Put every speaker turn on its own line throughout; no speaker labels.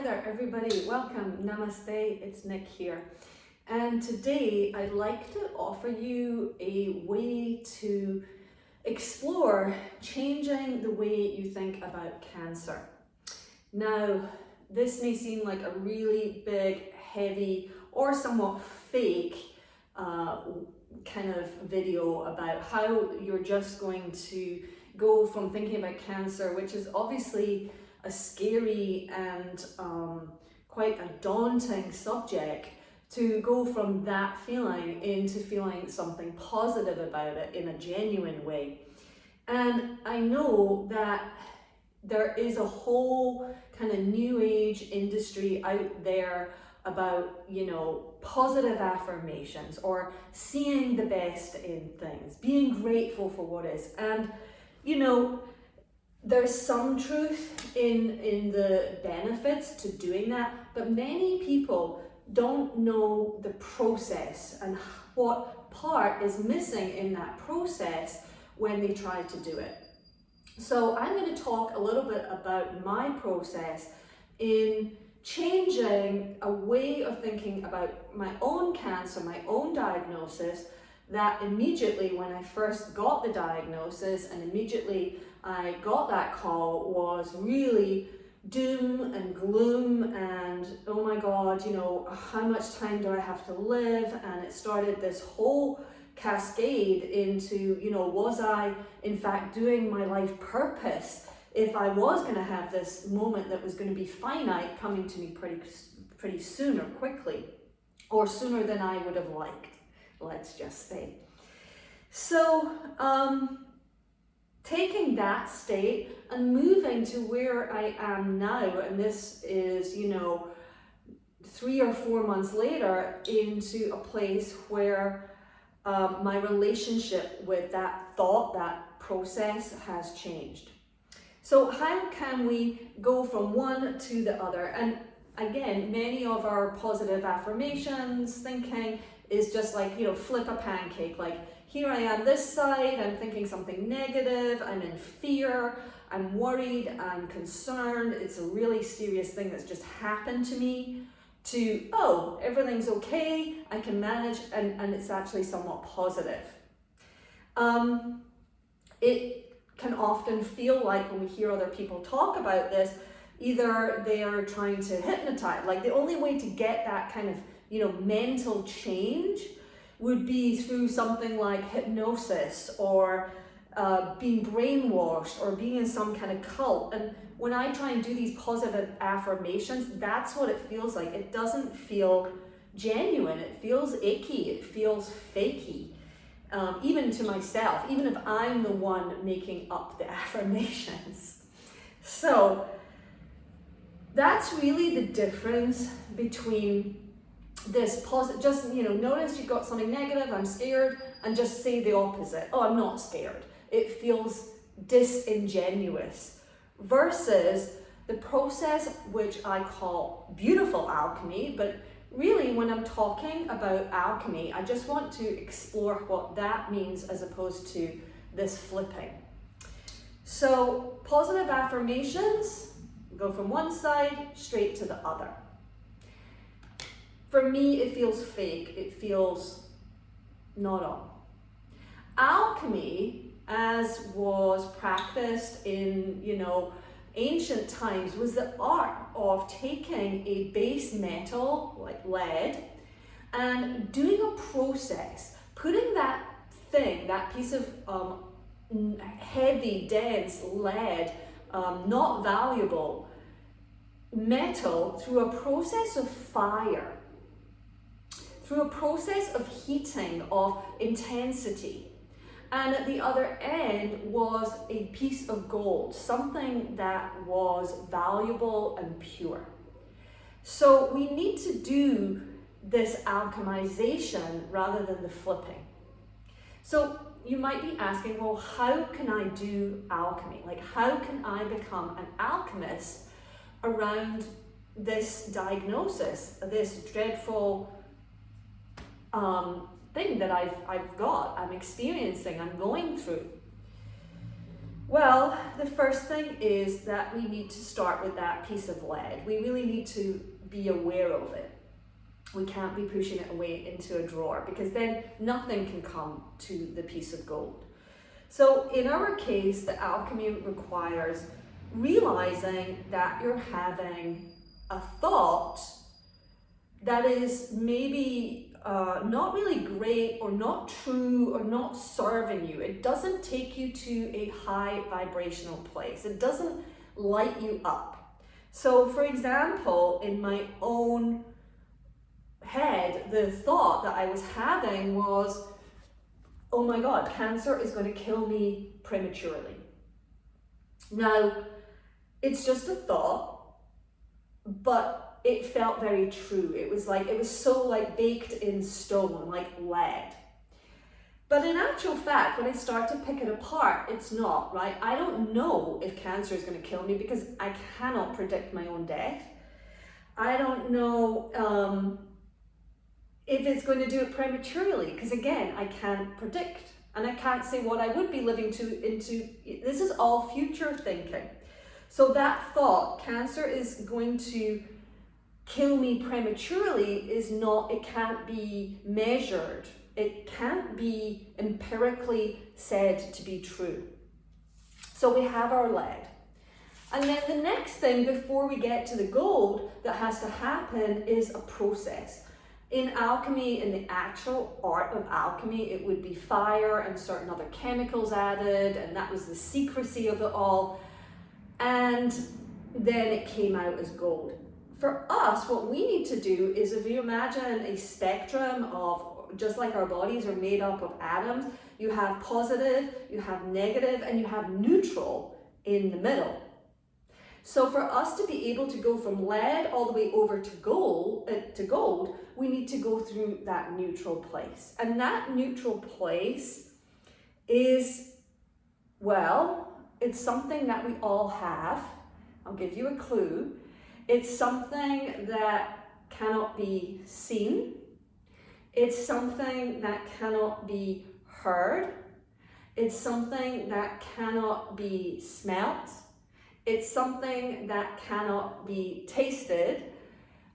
Hi there everybody, welcome, namaste, it's Nick here. And today I'd like to offer you a way to explore changing the way you think about cancer. Now, this may seem like a really big, heavy, or somewhat fake kind of video about how you're just going to go from thinking about cancer, which is obviously a scary and quite a daunting subject, to go from that feeling into feeling something positive about it in a genuine way. And I know that there is a whole kind of new age industry out there about, positive affirmations or seeing the best in things, being grateful for what is. And, there's some truth in the benefits to doing that, but many people don't know the process and what part is missing in that process when they try to do it. So I'm going to talk a little bit about my process in changing a way of thinking about my own cancer, my own diagnosis, that immediately when I first got the diagnosis and immediately I got that call was really doom and gloom and oh my God, how much time do I have to live? And it started this whole cascade into, was I in fact doing my life purpose if I was going to have this moment that was going to be finite coming to me pretty soon or quickly, or sooner than I would have liked, let's just say. So taking that state and moving to where I am now, and this is 3 or 4 months later, into a place where my relationship with that thought, that process has changed. So how can we go from one to the other? And again, many of our positive affirmations thinking is just like, flip a pancake. Like, here I am this side, I'm thinking something negative, I'm in fear, I'm worried, I'm concerned, it's a really serious thing that's just happened to me, to, oh, everything's okay, I can manage, and it's actually somewhat positive. It can often feel like when we hear other people talk about this, either they are trying to hypnotize, like the only way to get that kind of, mental change would be through something like hypnosis or being brainwashed or being in some kind of cult. And when I try and do these positive affirmations, that's what it feels like. It doesn't feel genuine. It feels icky. It feels fakey. Even to myself, even if I'm the one making up the affirmations. So that's really the difference between this positive, just, notice you've got something negative, I'm scared, and just say the opposite. Oh, I'm not scared. It feels disingenuous. Versus the process, which I call Beautiful Alchemy, but really when I'm talking about alchemy, I just want to explore what that means as opposed to this flipping. So positive affirmations go from one side straight to the other. For me, it feels fake. It feels not on. Alchemy, as was practiced in, ancient times, was the art of taking a base metal, like lead, and doing a process, putting that thing, that piece of heavy, dense lead, not valuable metal, through a process of fire, through a process of heating, of intensity. And at the other end was a piece of gold, something that was valuable and pure. So we need to do this alchemization rather than the flipping. So you might be asking, well, how can I do alchemy? Like, how can I become an alchemist around this diagnosis, this dreadful thing that I've got, I'm experiencing, I'm going through? Well, the first thing is that we need to start with that piece of lead. We really need to be aware of it. We can't be pushing it away into a drawer, because then nothing can come to the piece of gold. So in our case, the alchemy requires realizing that you're having a thought that is maybe not really great, or not true, or not serving you. It doesn't take you to a high vibrational place. It doesn't light you up. So for example, in my own head, the thought that I was having was, oh my God, cancer is going to kill me prematurely. Now, it's just a thought, but it felt very true. It was so like baked in stone, like lead. But in actual fact, when I start to pick it apart, it's not, right? I don't know if cancer is going to kill me, because I cannot predict my own death. I don't know if it's going to do it prematurely, because again, I can't predict, and I can't say what I would be living into. This is all future thinking. So that thought, cancer is going to kill me prematurely, it can't be measured. It can't be empirically said to be true. So we have our lead. And then the next thing before we get to the gold that has to happen is a process. In alchemy, in the actual art of alchemy, it would be fire and certain other chemicals added, and that was the secrecy of it all. And then it came out as gold. For us, what we need to do is, if you imagine a spectrum of, just like our bodies are made up of atoms, you have positive, you have negative, and you have neutral in the middle. So for us to be able to go from lead all the way over to gold, we need to go through that neutral place. And that neutral place is, well, it's something that we all have. I'll give you a clue. It's something that cannot be seen. It's something that cannot be heard. It's something that cannot be smelt. It's something that cannot be tasted,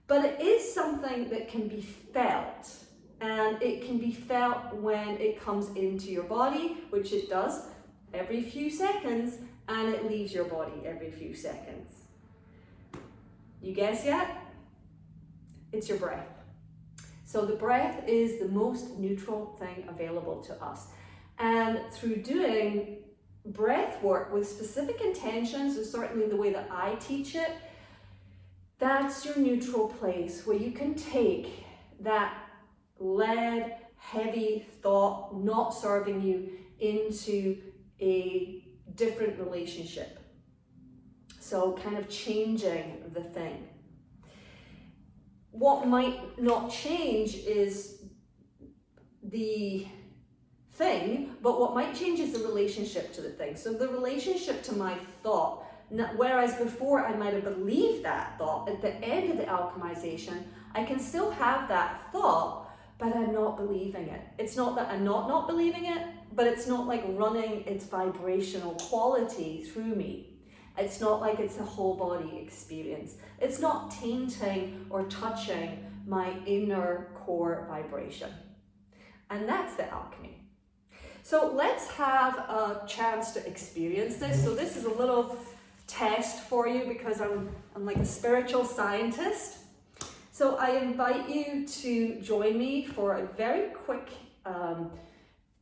but it is something that can be felt. And it can be felt when it comes into your body, which it does every few seconds, and it leaves your body every few seconds. You guess yet? It's your breath. So the breath is the most neutral thing available to us. And through doing breath work with specific intentions, and certainly the way that I teach it, that's your neutral place where you can take that lead, heavy thought not serving you into a different relationship. So kind of changing the thing. What might not change is the thing, but what might change is the relationship to the thing. So the relationship to my thought, whereas before I might have believed that thought, at the end of the alchemization, I can still have that thought, but I'm not believing it. It's not that I'm not believing it, but it's not like running its vibrational quality through me. It's not like it's a whole body experience. It's not tainting or touching my inner core vibration. And that's the alchemy. So let's have a chance to experience this. So this is a little test for you, because I'm like a spiritual scientist. So I invite you to join me for a very quick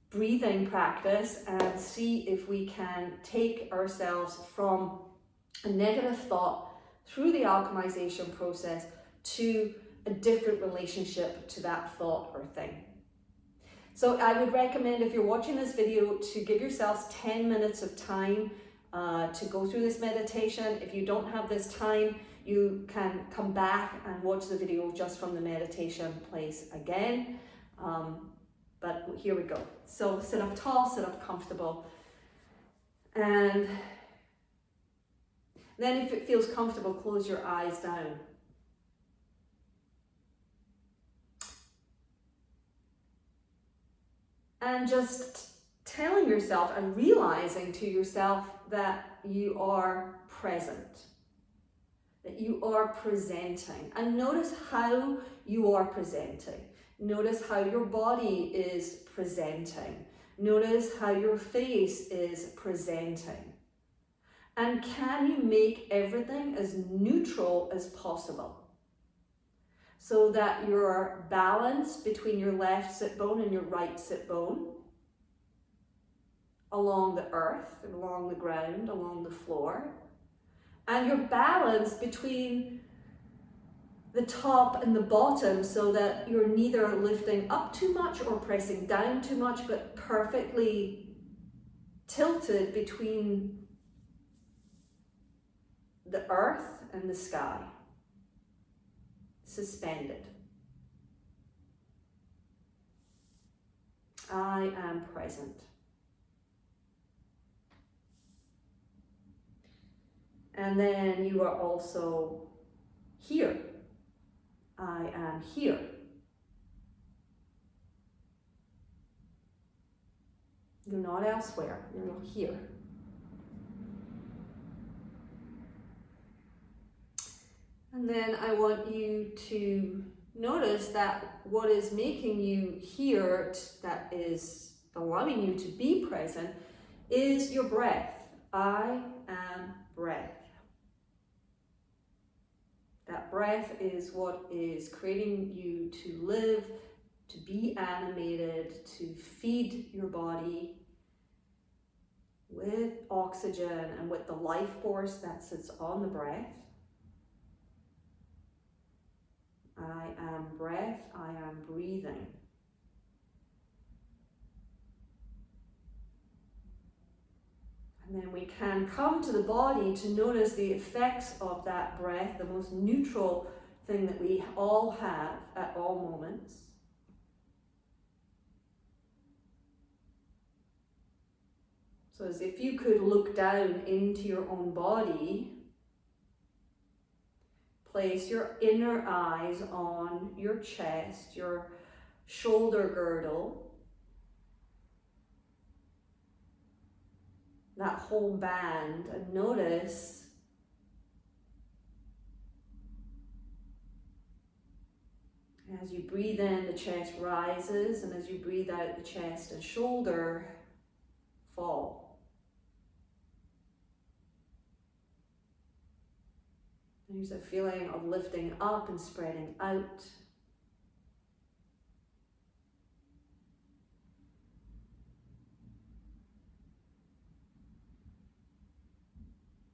breathing practice and see if we can take ourselves from a negative thought through the alchemization process to a different relationship to that thought or thing. So I would recommend, if you're watching this video, to give yourselves 10 minutes of time to go through this meditation. If you don't have this time, you can come back and watch the video just from the meditation place again. But here we go. So sit up tall, sit up comfortable. And then if it feels comfortable, close your eyes down. And just telling yourself and realizing to yourself that you are present, that you are presenting. And notice how you are presenting. Notice how your body is presenting. Notice how your face is presenting. And can you make everything as neutral as possible, so that you're balanced between your left sit bone and your right sit bone, along the earth, along the ground, along the floor, and you're balanced between the top and the bottom, so that you're neither lifting up too much or pressing down too much, but perfectly tilted between the earth and the sky, suspended. I am present. And then you are also here. I am here. You're not elsewhere, you're here. And then I want you to notice that what is making you here, that is allowing you to be present, is your breath. I am breath. That breath is what is creating you to live, to be animated, to feed your body with oxygen and with the life force that sits on the breath. I am breath, I am breathing. And then we can come to the body to notice the effects of that breath, the most neutral thing that we all have at all moments. So as if you could look down into your own body, place your inner eyes on your chest, your shoulder girdle, that whole band, and notice as you breathe in, the chest rises, and as you breathe out, the chest and shoulder fall. There's a feeling of lifting up and spreading out.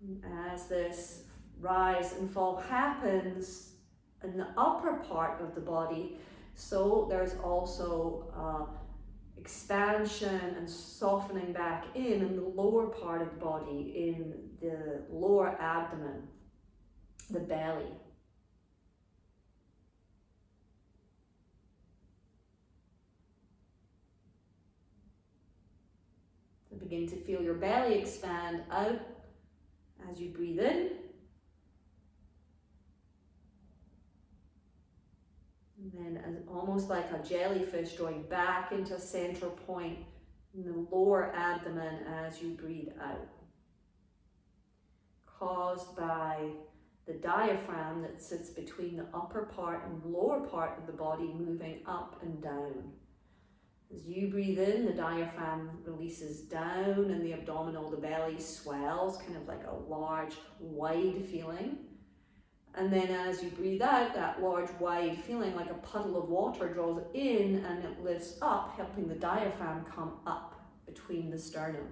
And as this rise and fall happens in the upper part of the body, so there's also expansion and softening back in the lower part of the body, in the lower abdomen, the belly. So begin to feel your belly expand out as you breathe in. And then as almost like a jellyfish going back into a central point in the lower abdomen as you breathe out, caused by the diaphragm that sits between the upper part and lower part of the body moving up and down. As you breathe in, the diaphragm releases down and the abdominal, the belly swells, kind of like a large, wide feeling. And then as you breathe out, that large, wide feeling like a puddle of water draws in and it lifts up, helping the diaphragm come up between the sternum.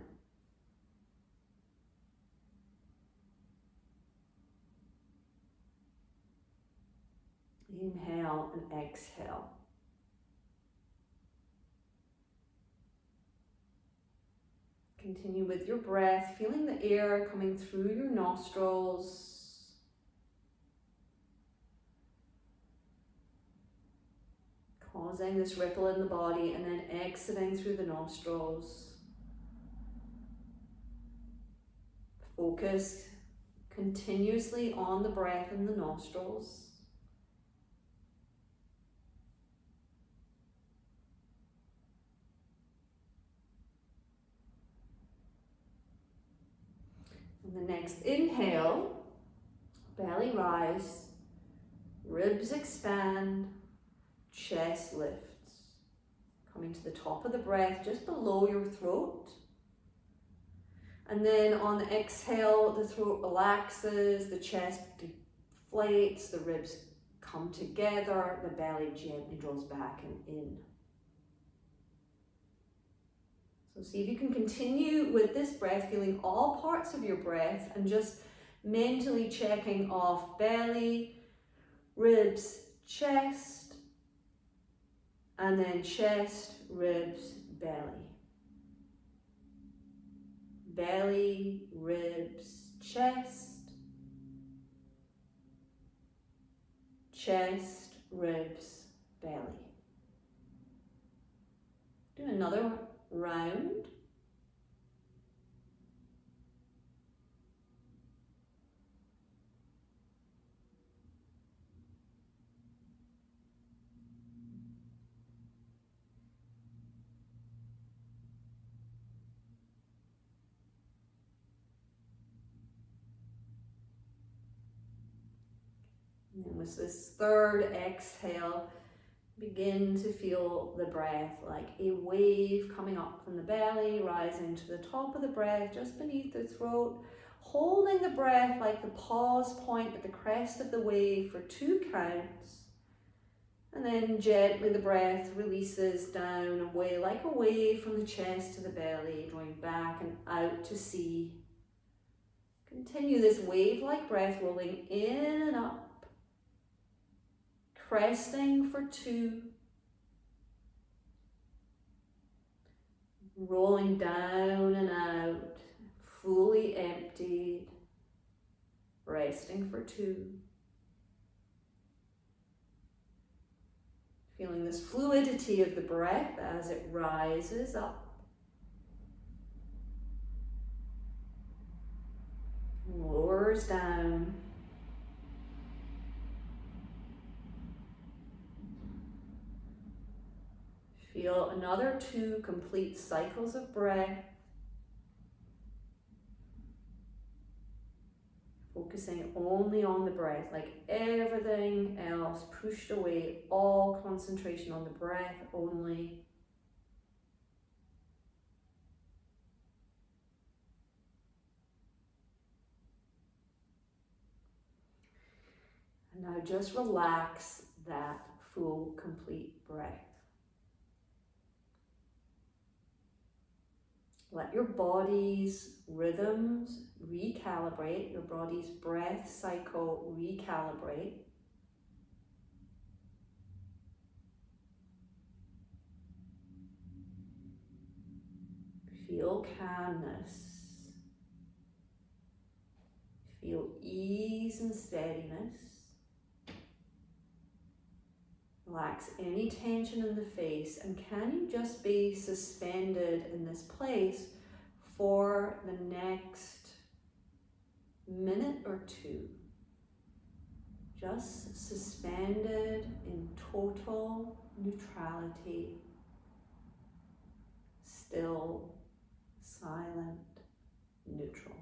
Inhale and exhale. Continue with your breath, feeling the air coming through your nostrils. Causing this ripple in the body and then exiting through the nostrils. Focus continuously on the breath in the nostrils. And the next inhale, belly rise, ribs expand, chest lifts. Coming to the top of the breath, just below your throat. And then on the exhale, the throat relaxes, the chest deflates, the ribs come together, the belly gently draws back and in. So see if you can continue with this breath, feeling all parts of your breath and just mentally checking off belly, ribs, chest, and then chest, ribs, belly. Belly, ribs, chest, chest, ribs, belly. Do another round. And then with this third exhale, begin to feel the breath like a wave coming up from the belly, rising to the top of the breath, just beneath the throat, holding the breath like the pause point at the crest of the wave for 2 counts. And then gently the breath releases down and away like a wave from the chest to the belly, drawing back and out to sea. Continue this wave-like breath rolling in and up, cresting for 2, rolling down and out, fully emptied, resting for 2. Feeling this fluidity of the breath as it rises up, lowers down, feel another 2 complete cycles of breath, focusing only on the breath, like everything else pushed away, all concentration on the breath only. And now just relax that full, complete breath. Let your body's rhythms recalibrate, your body's breath cycle recalibrate. Feel calmness. Feel ease and steadiness. Relax any tension in the face, and can you just be suspended in this place for the next minute or 2? Just suspended in total neutrality, still, silent, neutral.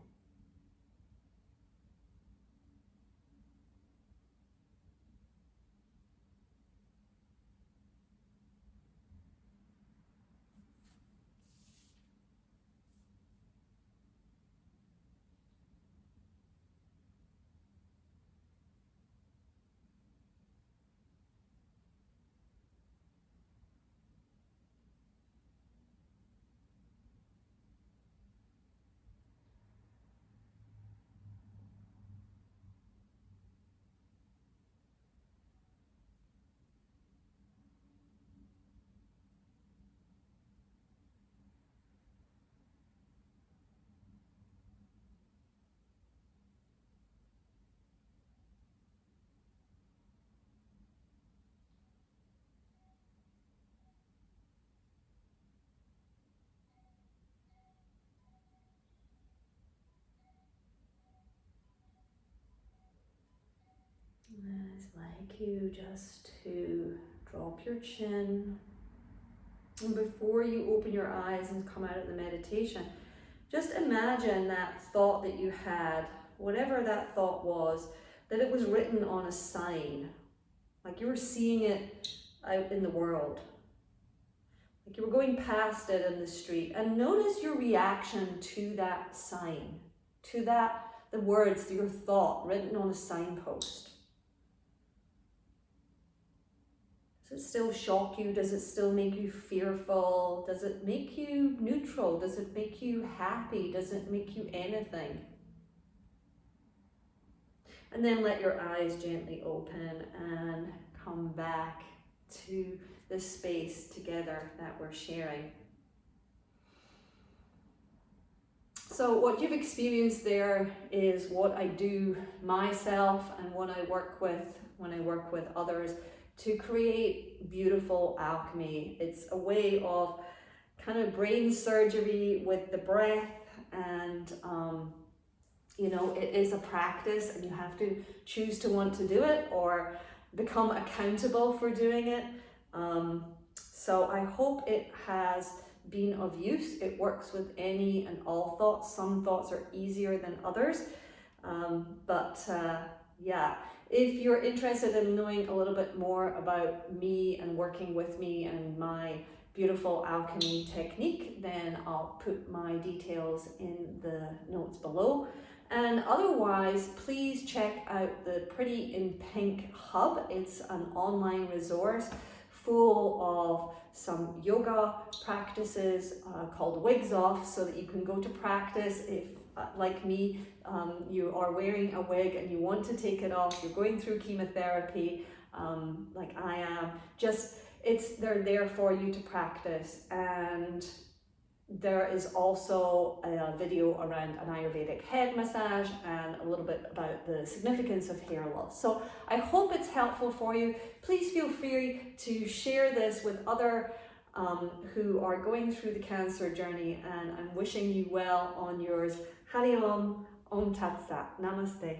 I'd like you just to drop your chin, and before you open your eyes and come out of the meditation, Just imagine that thought that you had, whatever that thought was, that it was written on a sign, like you were seeing it out in the world. Like you were going past it in the street, and notice your reaction to that sign, to that, the words, your thought written on a signpost. Does it still shock you? Does it still make you fearful? Does it make you neutral? Does it make you happy? Does it make you anything? And then let your eyes gently open and come back to the space together that we're sharing. So what you've experienced there is what I do myself and what I work with when I work with others to create beautiful alchemy. It's a way of kind of brain surgery with the breath, and you know, it is a practice and you have to choose to want to do it or become accountable for doing it. So I hope it has been of use. It works with any and all thoughts. Some thoughts are easier than others. Yeah, if you're interested in knowing a little bit more about me and working with me and my beautiful alchemy technique, then I'll put my details in the notes below. And otherwise, please check out the Pretty in Pink Hub. It's an online resource full of some yoga practices called Wigs Off, so that you can go to practice if, like me, you are wearing a wig and you want to take it off, you're going through chemotherapy, like I am. They're there for you to practice. And there is also a video around an Ayurvedic head massage and a little bit about the significance of hair loss. So I hope it's helpful for you. Please feel free to share this with other who are going through the cancer journey, and I'm wishing you well on yours. Hari Om, Om Tat Sat. Namaste.